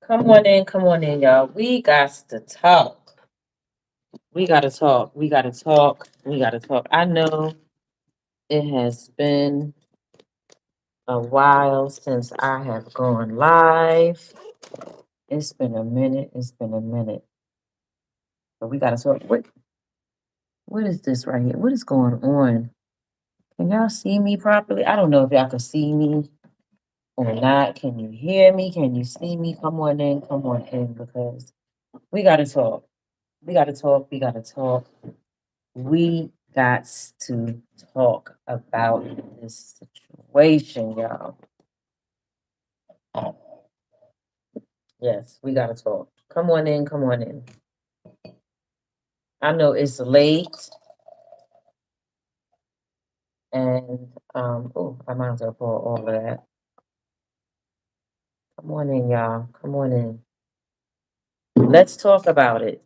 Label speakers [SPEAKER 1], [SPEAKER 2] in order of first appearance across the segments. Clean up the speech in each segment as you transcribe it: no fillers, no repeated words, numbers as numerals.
[SPEAKER 1] Come on in, y'all. We got to talk. We gotta talk. We gotta talk. We gotta talk. I know it has been a while since I have gone live. It's been a minute. It's been a minute. But we gotta talk. What is this right here? What is going on? Can y'all see me properly? I don't know if y'all can see me or not. Can you hear me? Can you see me? Come on in. Come on in because we gotta talk. We gotta talk. We gotta talk. We got to talk about this situation, y'all. Yes, we got to talk. Come on in, come on in. I know it's late, and oh, I might as well pull all of that. Come on in, y'all. Come on in. Let's talk about it.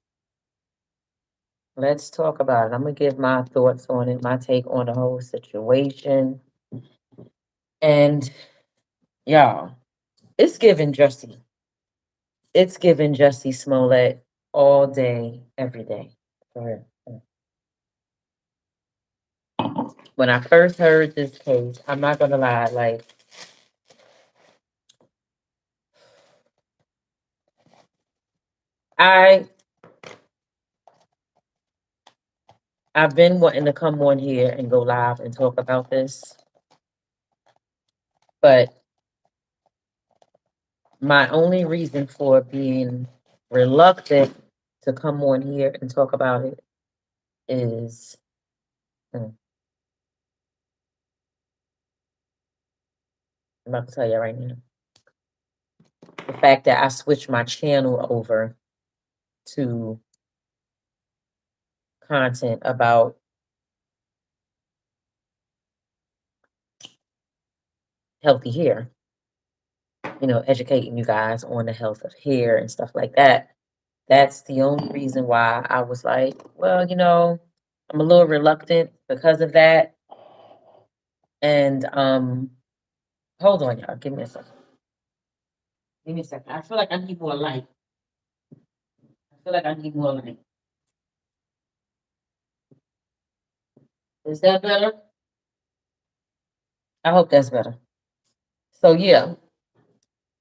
[SPEAKER 1] Let's talk about it. I'm gonna give my thoughts on it, my take on the whole situation, and y'all, it's giving Jussie. It's giving Jussie Smollett all day, every day. For real. When I first heard this case, I'm not gonna lie, like I I've been wanting to come on here and go live and talk about this, but my only reason for being reluctant to come on here and talk about it is I'm about to tell you right now. The fact that I switched my channel over to content about healthy hair, educating you guys on the health of hair and stuff like that. That's the only reason why I was like, well, I'm a little reluctant because of that. And hold on, y'all. Give me a second. Give me a second. I feel like I need more light. I feel like I need more light. Is that better? I hope that's better. So yeah,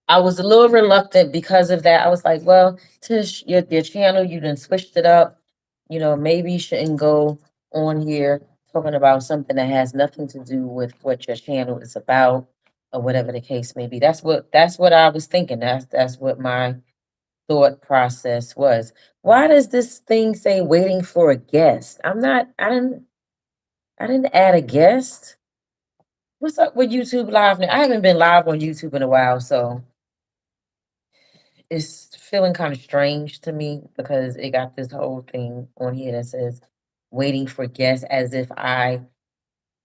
[SPEAKER 1] I was a little reluctant because of that. I was like, well, Tish, your channel, you done switched it up. Maybe you shouldn't go on here talking about something that has nothing to do with what your channel is about or whatever the case may be. That's what I was thinking. That's what my thought process was. Why does this thing say waiting for a guest? I didn't add a guest. What's up with YouTube Live now? I haven't been live on YouTube in a while, so it's feeling kind of strange to me because it got this whole thing on here that says waiting for guests as if I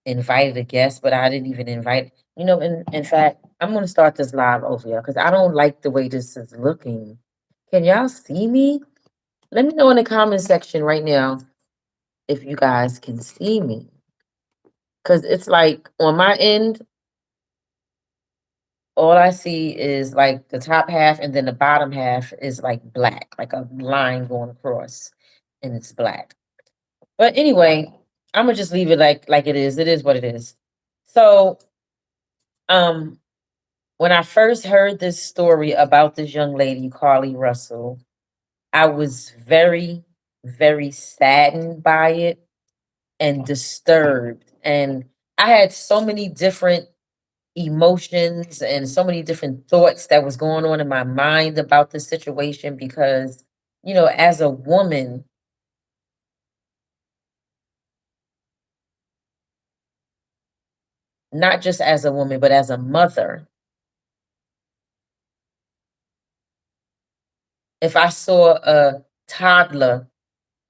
[SPEAKER 1] invited a guest, but I didn't even invite. In fact, I'm gonna start this live over here because I don't like the way this is looking. Can y'all see me? Let me know in the comment section right now if you guys can see me. Cause it's like on my end, all I see is like the top half and then the bottom half is like black, like a line going across and it's black. But anyway, I'm gonna just leave it like it is. It is what it is. So um when I first heard this story about this young lady, Carlee Russell, I was very, very saddened by it and disturbed. And I had so many different emotions and so many different thoughts that was going on in my mind about the situation because, as a woman, not just as a woman, but as a mother, if I saw a toddler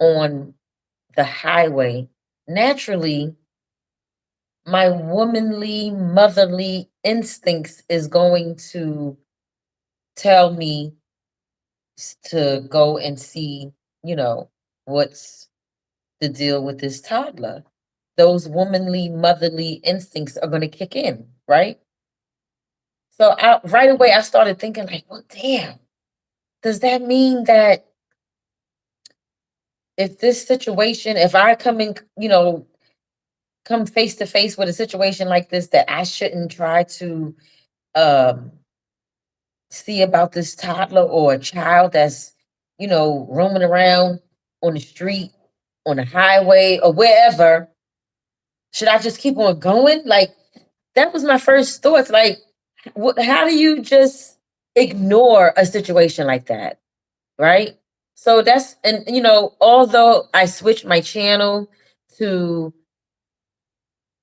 [SPEAKER 1] on the highway, naturally, my womanly, motherly instincts is going to tell me to go and see, what's the deal with this toddler. Those womanly, motherly instincts are going to kick in, right? So right away, I started thinking, like, well, damn. does that mean that if this situation, if I come in, come face to face with a situation like this, that I shouldn't try to um see about this toddler or a child that's, roaming around on the street, on the highway, or wherever? Should I just keep on going? Like, that was my first thoughts. Like, how do you just ignore a situation like that? Right. So that's, and although I switched my channel to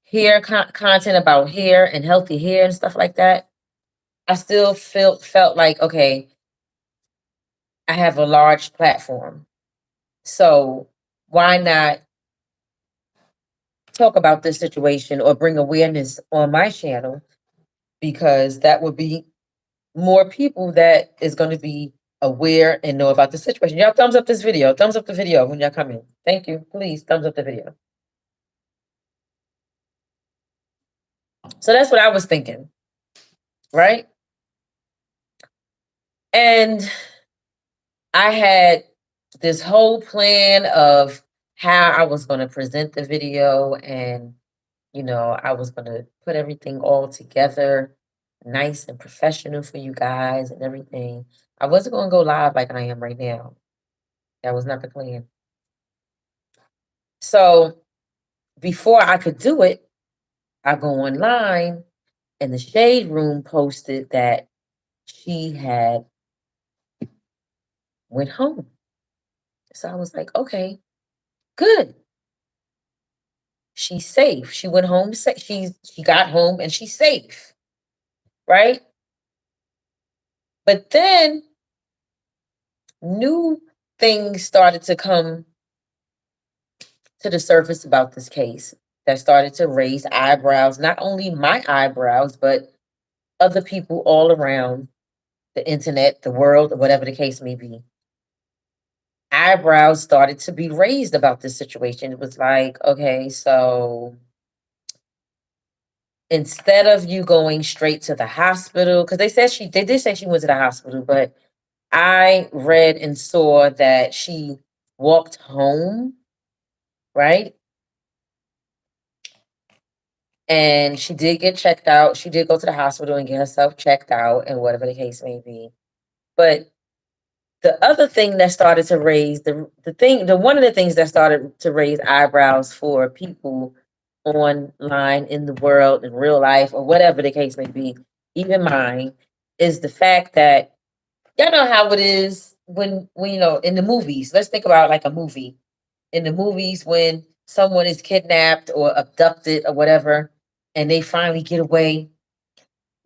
[SPEAKER 1] hair content about hair and healthy hair and stuff like that, I still felt like, okay, I have a large platform. So why not talk about this situation or bring awareness on my channel? Because that would be more people that is going to be aware and know about the situation. Y'all thumbs up this video. Thumbs up the video when y'all come in. Thank you. Please thumbs up the video. So that's what I was thinking. Right. And I had this whole plan of how I was going to present the video, and I was going to put everything all together nice and professional for you guys and everything. I wasn't going to go live like I am right now. That was not the plan. So before I could do it, I go online, and the Shade Room posted that she had went home. So I was like, okay, good. She's safe. She went home. She got home and she's safe, right? But then new things started to come to the surface about this case that started to raise eyebrows. Not only my eyebrows, but other people all around the internet, the world, or whatever the case may be. Eyebrows started to be raised about this situation. It was like, okay, so instead of you going straight to the hospital, because they did say she went to the hospital, but I read and saw that she walked home, right? And she did get checked out. She did go to the hospital and get herself checked out, and whatever the case may be. But the other thing that started to raise the one of the things that started to raise eyebrows for people online, in the world, in real life, or whatever the case may be, even mine, is the fact that y'all know how it is when in the movies. Let's think about like a movie. In the movies, when someone is kidnapped or abducted or whatever, and they finally get away,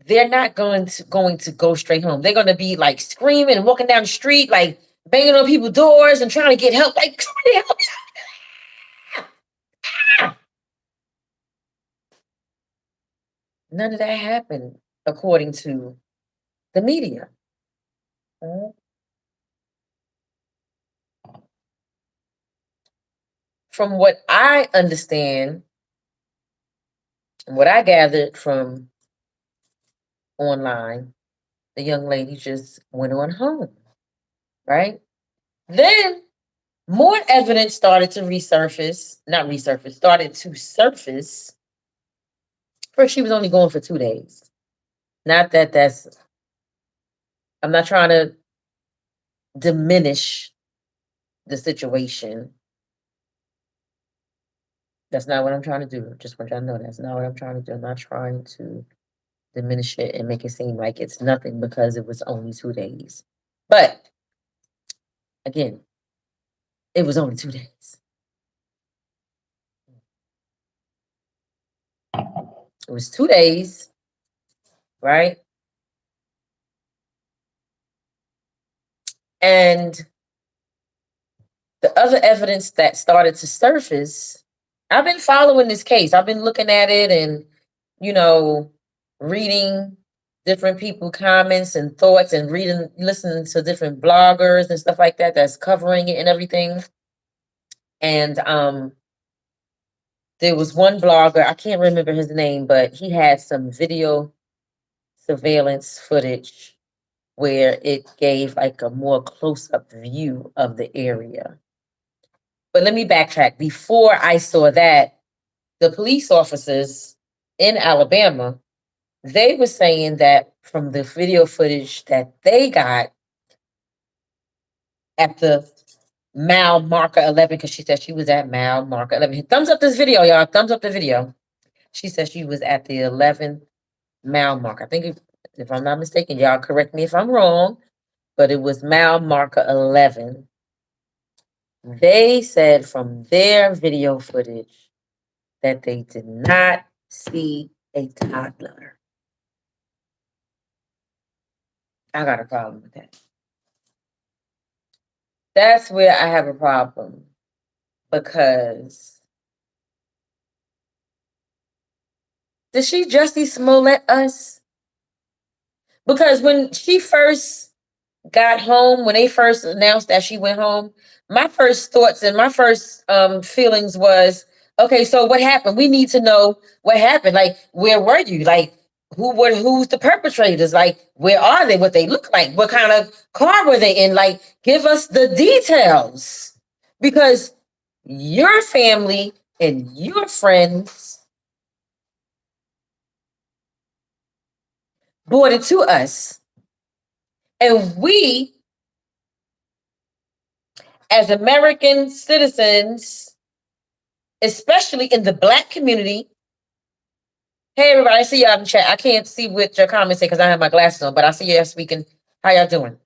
[SPEAKER 1] they're not going to go straight home. They're going to be like screaming and walking down the street, like banging on people's doors and trying to get help. Like, somebody help me. None of that happened, according to the media. Mhm. From what I understand, what I gathered from online, the young lady just went on home, right? Then more evidence started to resurface, not resurface, started to surface. First, she was only going for 2 days. Not that I'm not trying to diminish the situation. That's not what I'm trying to do. Just want y'all to know that's not what I'm trying to do. I'm not trying to diminish it and make it seem like it's nothing because it was only 2 days. But again, it was only 2 days. It was 2 days, right? And the other evidence that started to surface, I've been following this case. I've been looking at it and, you know, reading different people comments and thoughts, and listening to different bloggers and stuff like that that's covering it and everything. And there was one blogger, I can't remember his name, but he had some video surveillance footage where it gave like a more close-up view of the area. But let me backtrack. Before I saw that, the police officers in Alabama, they were saying that from the video footage that they got at the mile marker 11, because she said she was at mile marker 11. Thumbs up this video, y'all. Thumbs up the video. She said she was at the 11th mile marker. I think if I'm not mistaken, y'all correct me if I'm wrong, but it was mile marker 11. They said from their video footage that they did not see a toddler. I got a problem with that. That's where I have a problem, because did she Jussie Smollett us? Because when she first got home, when they first announced that she went home, my first thoughts and my first feelings was, okay, so what happened? We need to know what happened. Like, where were you? Like, who's the perpetrators? Like, where are they? What they look like? What kind of car were they in? Like, give us the details. Because your family and your friends brought it to us. And we, as American citizens, especially in the Black community. Hey, everybody, I see y'all in the chat. I can't see what your comments say because I have my glasses on, but I see y'all speaking. How y'all doing?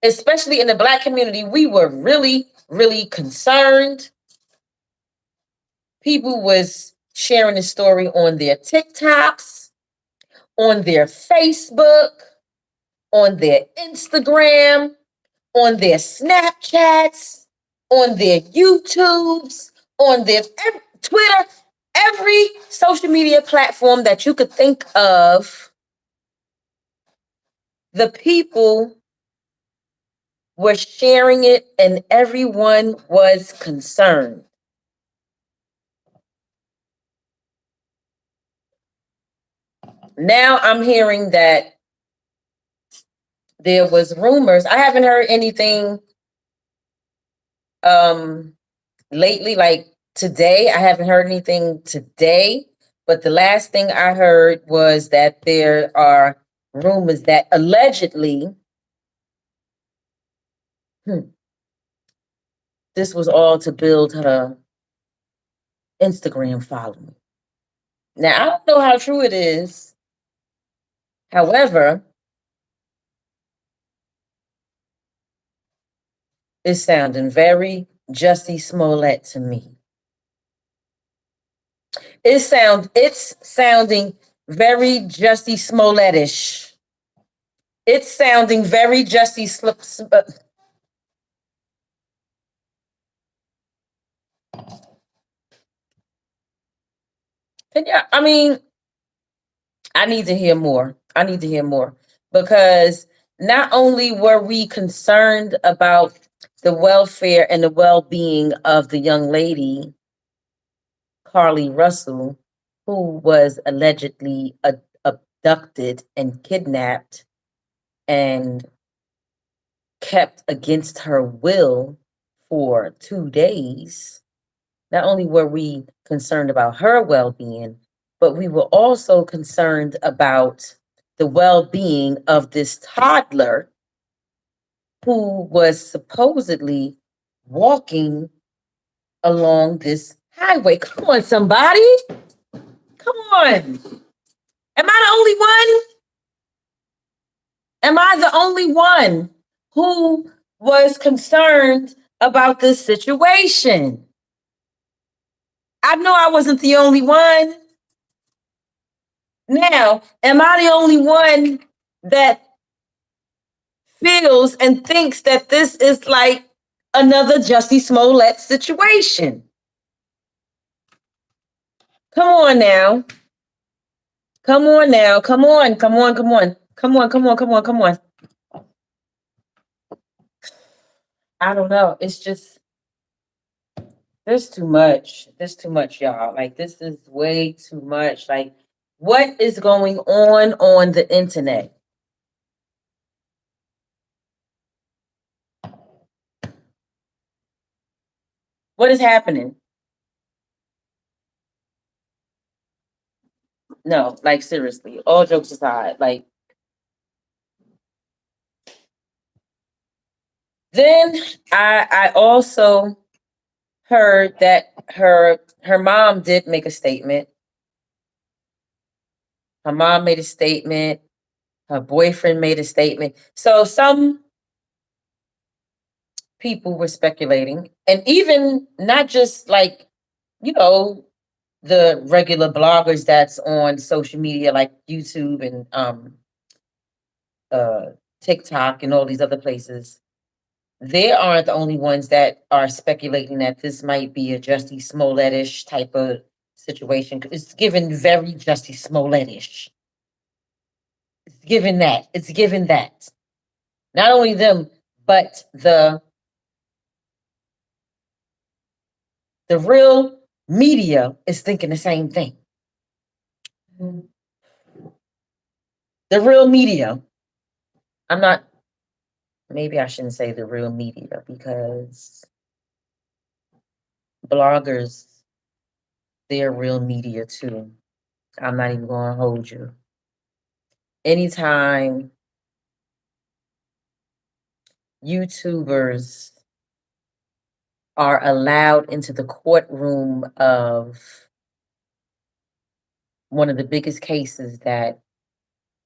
[SPEAKER 1] Especially in the Black community, we were really, really concerned. People was sharing the story on their TikToks, on their Facebook, on their Instagram, on their Snapchats, on their YouTubes, on their Twitter, every social media platform that you could think of. The people were sharing it and everyone was concerned. Now I'm hearing that there was rumors. I haven't heard anything lately, like today. I haven't heard anything today, but the last thing I heard was that there are rumors that allegedly this was all to build her Instagram following. Now, I don't know how true it is. However, it's sounding very Jussie Smollett to me. It's sounding very Jussie Smollett-ish. It's sounding very Jussie I mean, I need to hear more. I need to hear more, because not only were we concerned about the welfare and the well-being of the young lady, Carlee Russel, who was allegedly abducted and kidnapped and kept against her will for 2 days. Not only were we concerned about her well-being, but we were also concerned about the well-being of this toddler who was supposedly walking along this highway. Come on, somebody. Come on. Am I the only one? Am I the only one who was concerned about this situation? I know I wasn't the only one. Now, am I the only one that feels and thinks that this is like another Jussie Smollett situation? Come on now. Come on now. Come on. Come on. Come on. Come on. Come on. Come on. Come on. I don't know. It's just, there's too much. There's too much, y'all. Like, this is way too much. Like, what is going on the internet? What is happening? No, like seriously, all jokes aside, like then I also heard that her mom did make a statement. Her mom made a statement. Her boyfriend made a statement. So some people were speculating, and even not just like, you know, the regular bloggers that's on social media like YouTube and uh TikTok and all these other places. They aren't the only ones that are speculating that this might be a Jussie Smollett-ish type of situation. It's given very Jussie Smollett-ish. It's given that. It's given that. Not only them, but the real media is thinking the same thing. The real media. I'm not, maybe I shouldn't say the real media because bloggers, they're real media too. I'm not even going to hold you. Anytime YouTubers are allowed into the courtroom of one of the biggest cases that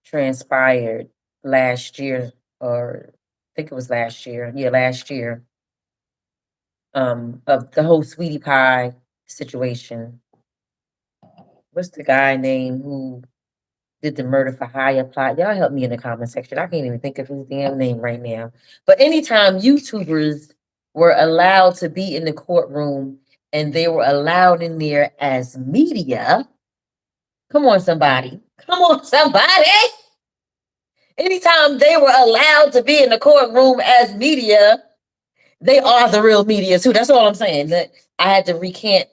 [SPEAKER 1] transpired last year, or I think it was last year. Yeah, last year. Of the whole Sweetie Pie situation. What's the guy name who did the murder for hire plot? Y'all help me in the comment section. I can't even think of his damn name right now. But anytime YouTubers were allowed to be in the courtroom and they were allowed in there as media, come on, somebody. Come on, somebody. Anytime they were allowed to be in the courtroom as media, they are the real media too. That's all I'm saying. That I had to recant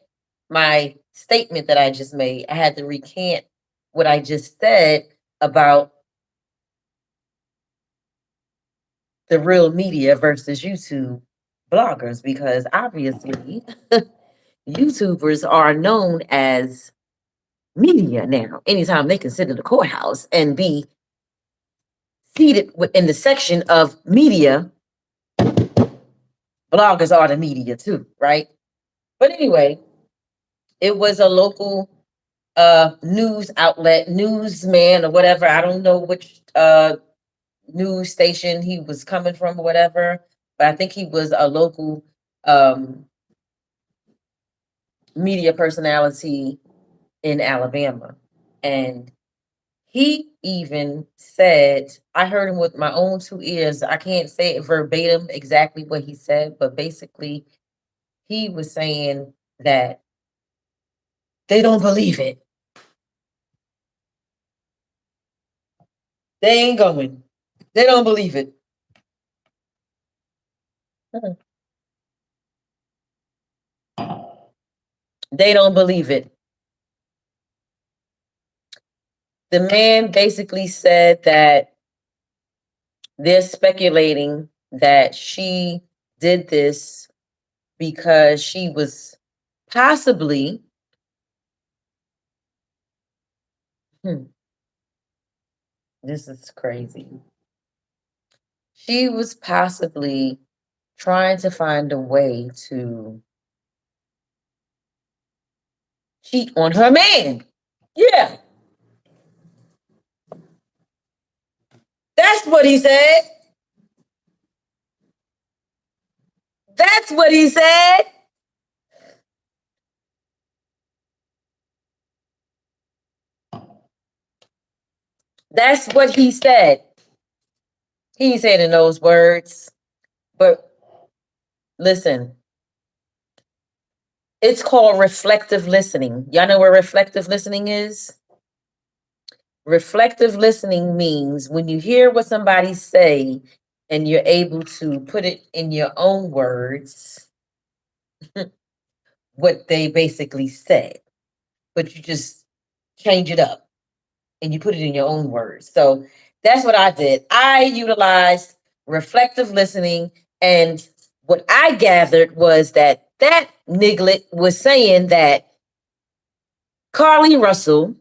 [SPEAKER 1] my statement that I just made. I had to recant what I just said about the real media versus YouTube bloggers, because obviously YouTubers are known as media now. Anytime they can sit in the courthouse and be seated in the section of media, bloggers are the media too, right? But anyway, it was a local news outlet, newsman or whatever. I don't know which news station he was coming from or whatever, but I think he was a local um media personality in Alabama. And he even said, I heard him with my own two ears. I can't say it verbatim exactly what he said, but basically he was saying that they don't believe it. They ain't going. They don't believe it. They don't believe it. The man basically said that they're speculating that she did this because she was possibly, hmm, this is crazy. She was possibly trying to find a way to cheat on her man. Yeah, that's what he said. That's what he said. That's what he said. He said in those words. But listen, it's called reflective listening. Y'all know what reflective listening is? Reflective listening means when you hear what somebody say and you're able to put it in your own words, what they basically said, but you just change it up and you put it in your own words. So that's what I did. I utilized reflective listening, and what I gathered was that that niglet was saying that Carlee Russel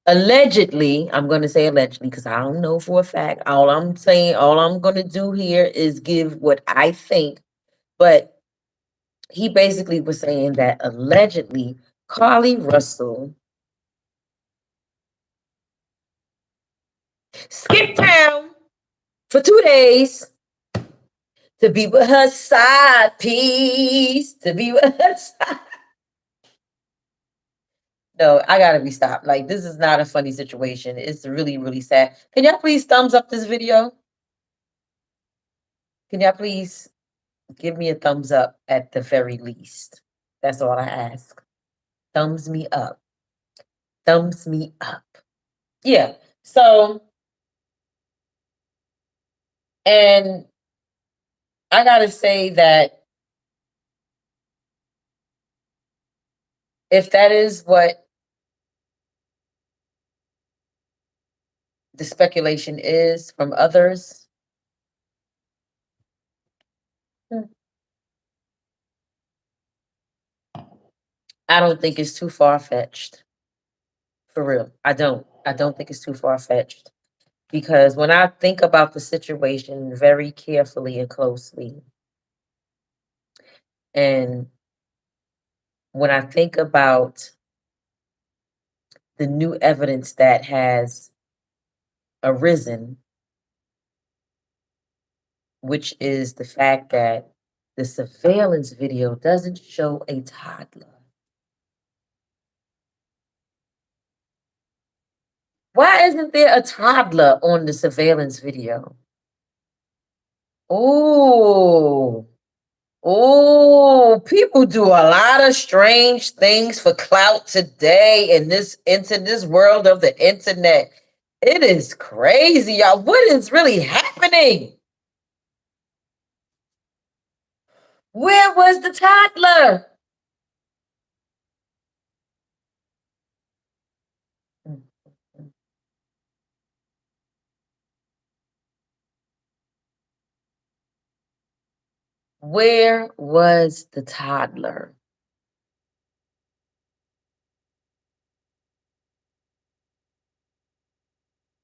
[SPEAKER 1] allegedly, I'm going to say allegedly because I don't know for a fact. All I'm going to do here is give what I think. But he basically was saying that allegedly Carlee Russel skipped town for 2 days to be with her side piece, to be with her side. No, I gotta be stopped. Like, this is not a funny situation. It's really, really sad. Can y'all please thumbs up this video? Can y'all please give me a thumbs up at the very least? That's all I ask. Thumbs me up. Thumbs me up. Yeah. So, and I gotta say that if that is what the speculation is from others, I don't think it's too far-fetched. For real. I don't. I don't think it's too far-fetched. Because when I think about the situation very carefully and closely, and when I think about the new evidence that has arisen, which is the fact that the surveillance video doesn't show a toddler. Why isn't there a toddler on the surveillance video? Oh, oh, people do a lot of strange things for clout today in this world of the internet. It is crazy, y'all. What is really happening? Where was the toddler? Where was the toddler?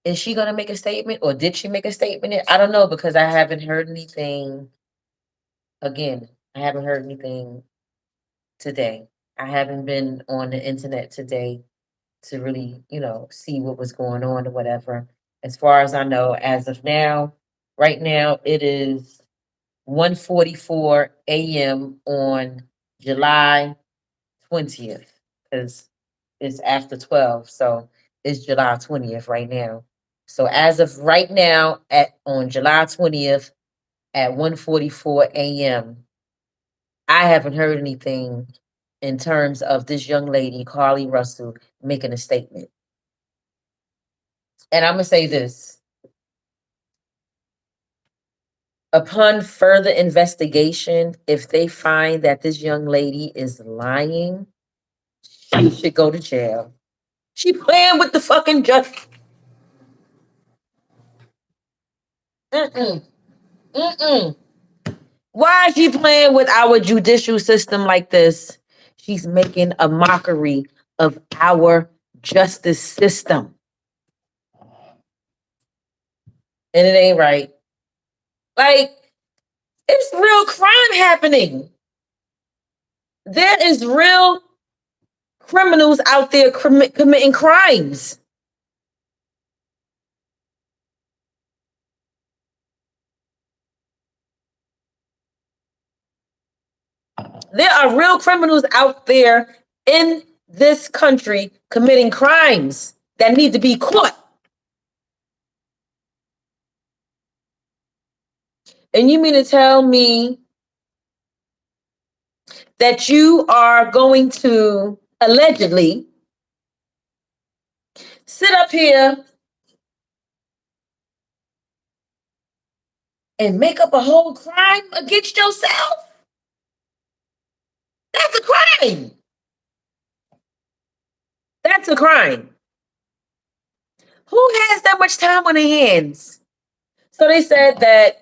[SPEAKER 1] Is she going to make a statement or did she make a statement? I don't know because I haven't heard anything. Again, I haven't heard anything today. I haven't been on the internet today to really, see what was going on or whatever. As far as I know, as of now, right now, it is 1:44 a.m. on July 20th because it's after 12. So it's July 20th right now. So as of right now, on July 20th at 1:44 a.m., I haven't heard anything in terms of this young lady, Carlee Russel, making a statement. And I'm going to say this. Upon further investigation, if they find that this young lady is lying, she should go to jail. She playing with the fucking judge. Mm-mm. Mm-mm. Why is she playing with our judicial system like this? She's making a mockery of our justice system. And it ain't right. Like, it's real crime happening. There is real criminals out there committing crimes. There are real criminals out there in this country committing crimes that need to be caught. And you mean to tell me that you are going to allegedly sit up here and make up a whole crime against yourself? That's a crime. That's a crime. Who has that much time on their hands? So they said that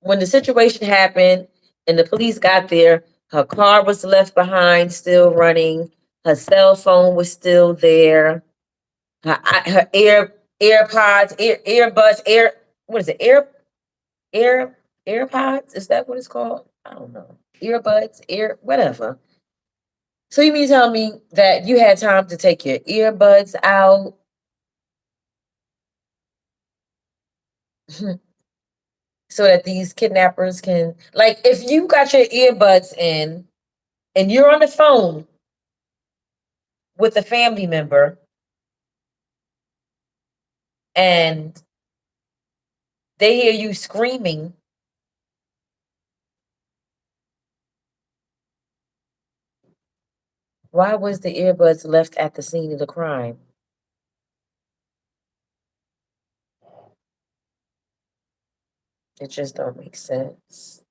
[SPEAKER 1] when the situation happened and the police got there, her car was left behind, still running. Her cell phone was still there. Her AirPods, earbuds, what is it? Air AirPods? Is that what it's called? I don't know. Earbuds, whatever. So you mean tell me that you had time to take your earbuds out? So that these kidnappers can, like, if you got your earbuds in and you're on the phone with a family member and they hear you screaming, why was the earbuds left at the scene of the crime? It just don't make sense.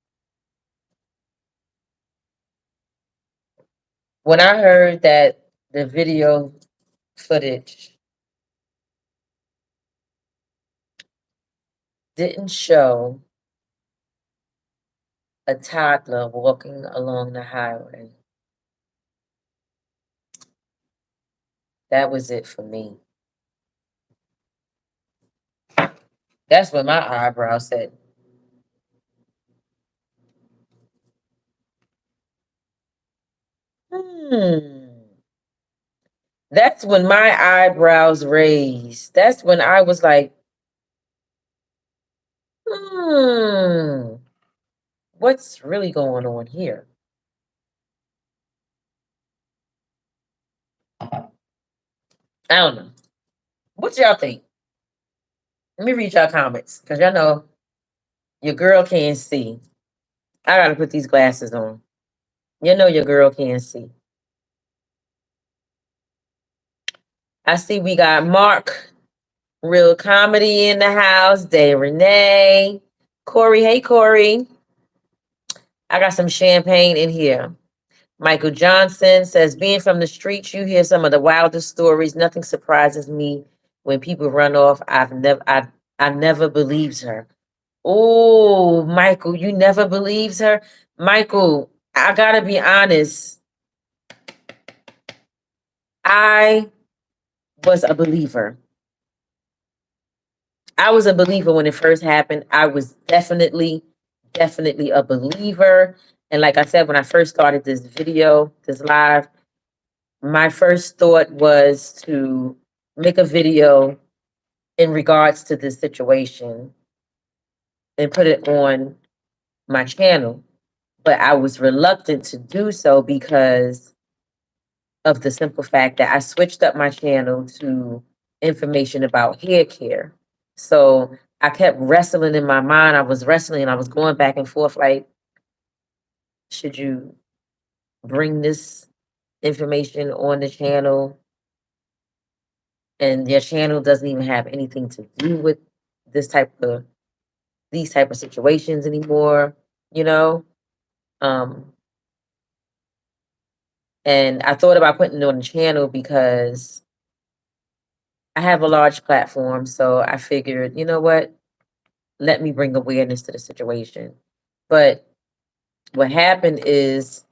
[SPEAKER 1] When I heard that the video footage didn't show a toddler walking along the highway, that was it for me. That's when my eyebrow said, hmm. That's when my eyebrows raised. That's when I was like, hmm, what's really going on here? I don't know. What y'all think? Let me read y'all comments because y'all know your girl can't see. I gotta put these glasses on. You know your girl can't see. I see we got Mark, Real Comedy in the house, Day Renee, Corey. Hey, Corey. I got some champagne in here. Michael Johnson says, being from the streets, you hear some of the wildest stories. Nothing surprises me when people run off. I never believed her. Oh, Michael, you never believed her? Michael, I gotta be honest. I was a believer. I was a believer when it first happened. I was definitely a believer. And like I said, when I first started this video, this live, my first thought was to make a video in regards to this situation and put it on my channel. But I was reluctant to do so because of the simple fact that I switched up my channel to information about hair care. So I kept wrestling in my mind. I was wrestling and I was going back and forth like, should you bring this information on the channel? And your channel doesn't even have anything to do with this type of these type of situations anymore, you know? Um, and I thought about putting it on the channel because I have a large platform. So I figured, you know what? Let me bring awareness to the situation. But what happened is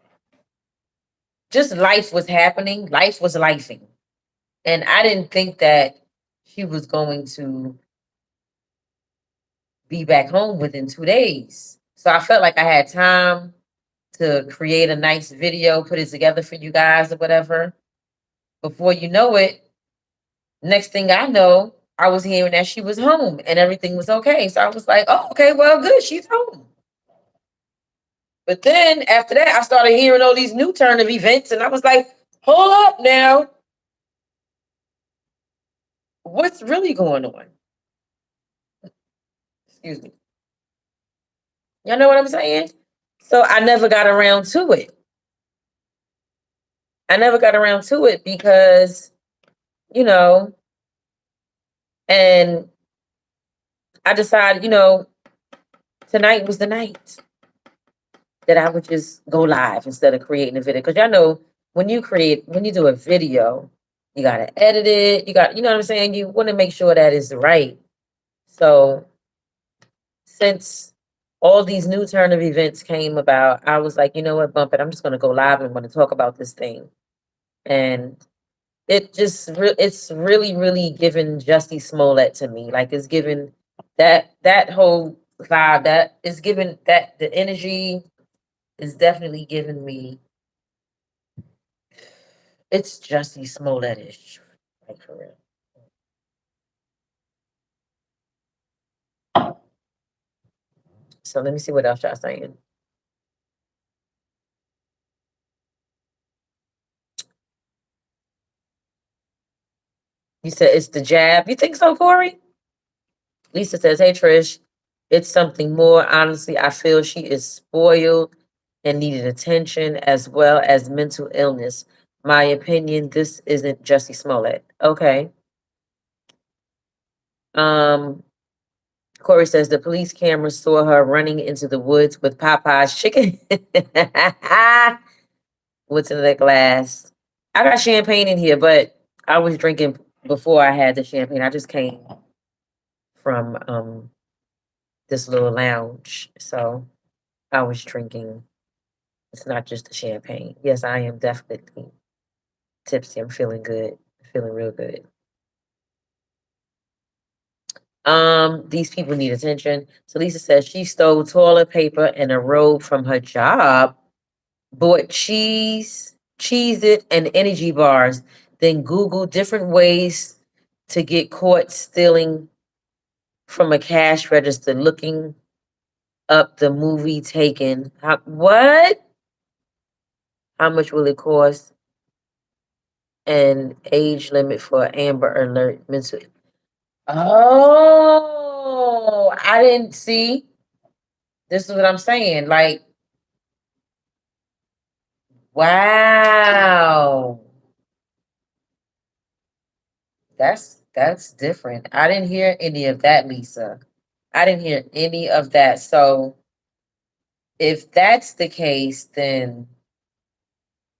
[SPEAKER 1] just life was happening. Life was lifing. And I didn't think that she was going to be back home within 2 days. So I felt like I had time to create a nice video, put it together for you guys or whatever. Before you know it, next thing I know, I was hearing that she was home and everything was okay. So I was like, oh, okay, well, good, she's home. But then after that, I started hearing all these new turn of events, and I was like, hold up now. What's really going on? Excuse me. Y'all know what I'm saying? So I never got around to it. I never got around to it because, you know, and I decided, tonight was the night that I would just go live instead of creating a video. Because y'all know when you do a video, you gotta edit it. You know what I'm saying? You want to make sure that is right. So since all these new turn of events came about, I was like, you know what, bump it. I'm just gonna go live and I'm gonna talk about this thing. And it's really, really given Jussie Smollett to me. Like it's given that whole vibe, that is given, that the energy is definitely giving me, it's Jussie Smollett-ish. Like for real. So let me see what else y'all saying. You said it's the jab. You think so, Corey? Lisa says, hey, Trish, it's something more. Honestly, I feel she is spoiled and needed attention as well as mental illness. My opinion, this isn't Jussie Smollett. Okay. Um, Corey says the police camera saw her running into the woods with Popeye's chicken. What's in the glass? I got champagne in here, but I was drinking before I had the champagne. I just came from this little lounge, so I was drinking. It's not just the champagne. Yes, I am definitely tipsy. I'm feeling good. Feeling real good. These people need attention. So Lisa says she stole toilet paper and a robe from her job, bought cheese it, and energy bars, then Googled different ways to get caught stealing from a cash register, looking up the movie Taken. What? How much will it cost? And age limit for Amber Alert. Oh, I didn't see. This is what I'm saying. Like, wow. That's different. I didn't hear any of that, Lisa. I didn't hear any of that. So if that's the case, then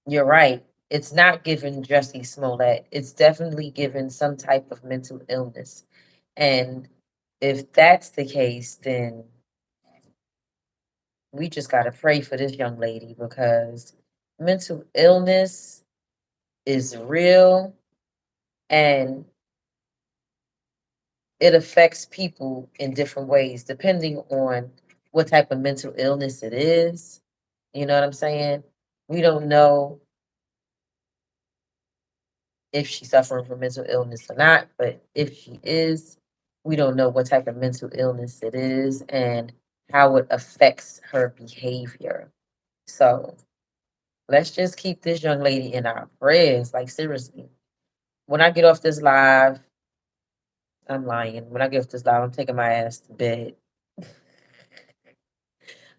[SPEAKER 1] you're right. It's not given Jussie Smollett. It's definitely given some type of mental illness. And if that's the case, then we just got to pray for this young lady because mental illness is real and it affects people in different ways depending on what type of mental illness it is. You know what I'm saying? We don't know if she's suffering from mental illness or not, but if she is, we don't know what type of mental illness it is and how it affects her behavior. So let's just keep this young lady in our prayers. Like, seriously. When I get off this live, I'm lying. When I get off this live, I'm taking my ass to bed.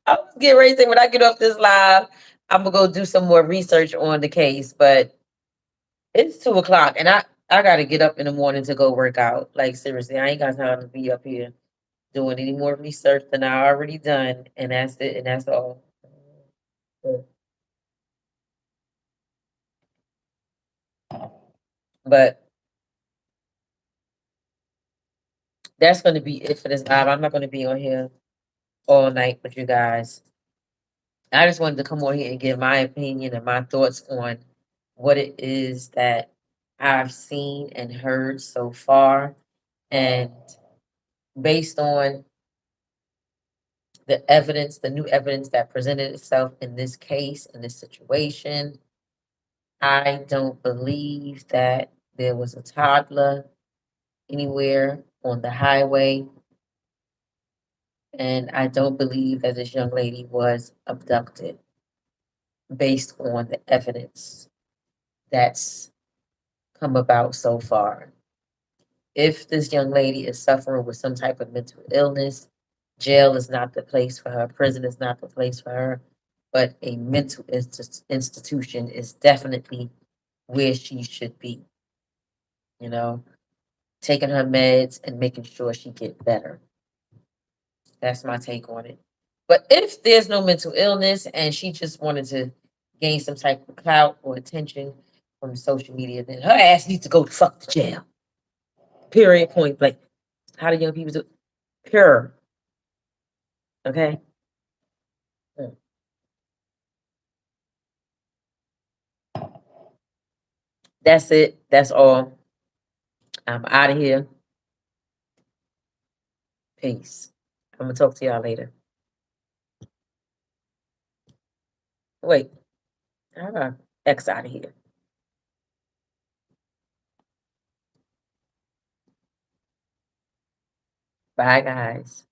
[SPEAKER 1] I was getting ready to say, when I get off this live, I'm gonna go do some more research on the case, but it's 2 o'clock and I gotta get up in the morning to go work out. Like, seriously, I ain't got time to be up here doing any more research than I already done, and that's it, and that's all. But that's gonna be it for this live. I'm not gonna be on here all night with you guys. I just wanted to come on here and give my opinion and my thoughts on what it is that I've seen and heard so far. And based on the evidence, the new evidence that presented itself in this case, in this situation, I don't believe that there was a toddler anywhere on the highway. And I don't believe that this young lady was abducted based on the evidence that's come about so far. If this young lady is suffering with some type of mental illness, jail is not the place for her, prison is not the place for her, but a mental institution is definitely where she should be, you know, taking her meds and making sure she get better. That's my take on it. But if there's no mental illness and she just wanted to gain some type of clout or attention from social media, then her ass needs to go to fuck the jail. Period. Point blank. How do young people do? Pure. Okay. That's it. That's all. I'm out of here. Peace. I'm gonna talk to y'all later. Wait, how do I X out of here? Bye, guys.